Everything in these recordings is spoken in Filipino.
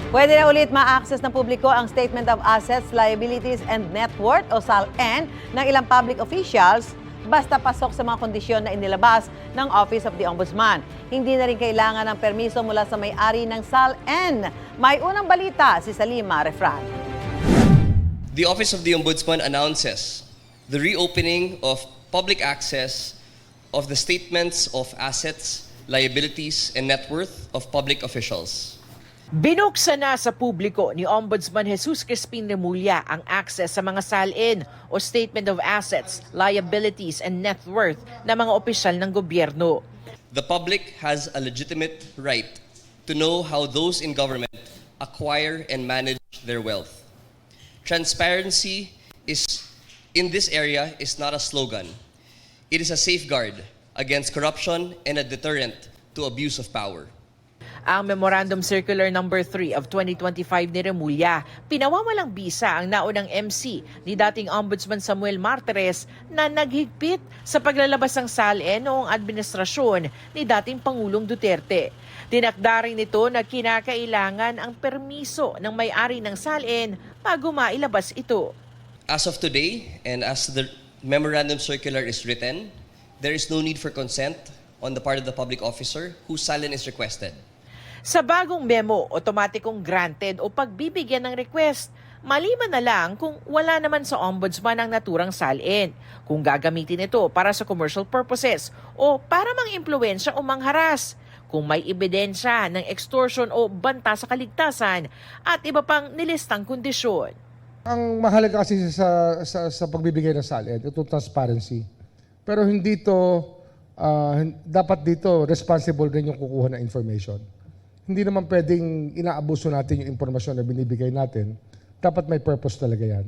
Pwede na ulit ma-access ng publiko ang Statement of Assets, Liabilities, and Net Worth o SALN ng ilang public officials basta pasok sa mga kondisyon na inilabas ng Office of the Ombudsman. Hindi na rin kailangan ng permiso mula sa may-ari ng SALN. May unang balita si Salima Refran. The Office of the Ombudsman announces the reopening of public access of the statements of assets, liabilities, and net worth of public officials. Binuksan na sa publiko ni Ombudsman Jesus Crispin Remulla ang access sa mga SALN o Statement of Assets, Liabilities, and Net Worth ng mga opisyal ng gobyerno. The public has a legitimate right to know how those in government acquire and manage their wealth. Transparency in this area is not a slogan. It is a safeguard against corruption and a deterrent to abuse of power. Ang Memorandum Circular No. 3 of 2025 ni Remulla, pinawawalang bisa ang naunang MC ni dating Ombudsman Samuel Martires na naghigpit sa paglalabas ng SALN noong administrasyon ni dating Pangulong Duterte. Tinakda rin nito na kinakailangan ang permiso ng may-ari ng SALN bago mailabas ito. As of today, and as the Memorandum Circular is written, there is no need for consent on the part of the public officer whose SALN is requested. Sa bagong memo, otomatikong granted o pagbibigyan ng request, maliban na lang kung wala naman sa ombudsman ang naturang SALN, kung gagamitin ito para sa commercial purposes o para mang-impluwensya o mangharas, kung may ebidensya ng extortion o banta sa kaligtasan at iba pang nilistang kondisyon. Ang mahalaga kasi sa pagbibigay ng SALN, ito transparency. Pero hindi to, dapat dito responsible rin yung kukuha ng information. Hindi naman pwedeng inaabuso natin yung impormasyon na binibigay natin. Dapat may purpose talaga yan.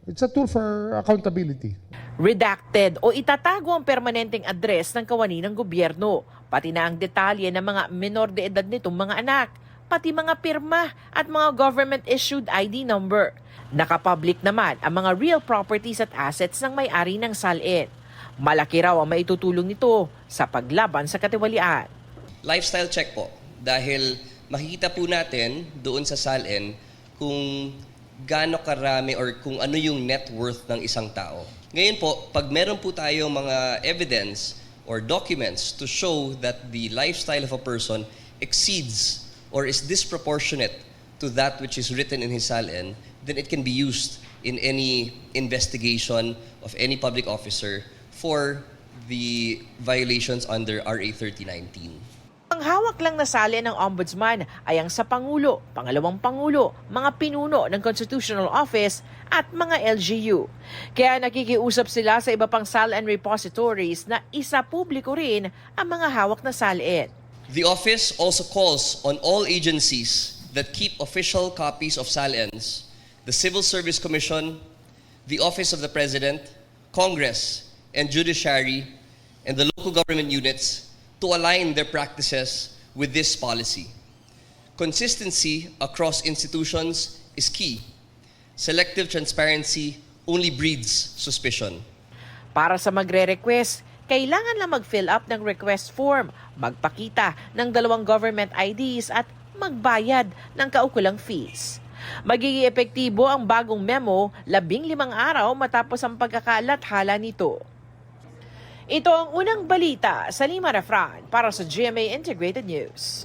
It's a tool for accountability. Redacted o itatago ang permanenteng address ng kawani ng gobyerno, pati na ang detalye ng mga menor de edad nitong mga anak, pati mga pirma at mga government-issued ID number. Nakapublic naman ang mga real properties at assets ng may-ari ng SALN. Malaki raw ang maitutulong nito sa paglaban sa katiwalian. Lifestyle check po, dahil makikita po natin doon sa SALN kung gaano karami or kung ano yung net worth ng isang tao. Ngayon po, pag meron po tayong mga evidence or documents to show that the lifestyle of a person exceeds or is disproportionate to that which is written in his SALN, then it can be used in any investigation of any public officer for the violations under RA 3019. Ang hawak lang na SALN ng Ombudsman ay ang sa Pangulo, Pangalawang Pangulo, mga pinuno ng Constitutional Office at mga LGU. Kaya nakikiusap sila sa iba pang SALN repositories na isa publiko rin ang mga hawak na SALN. The office also calls on all agencies that keep official copies of SALNs, the Civil Service Commission, the Office of the President, Congress, and Judiciary, and the local government units to align their practices with this policy. Consistency across institutions is key. Selective transparency only breeds suspicion. Para sa magre-request, kailangan lang mag-fill up ng request form, magpakita ng 2 government IDs at magbayad ng kaukulang fees. Magiging epektibo ang bagong memo 15 araw matapos ang pagkakalathala nito. Ito ang unang balita sa Salima Refran para sa GMA Integrated News.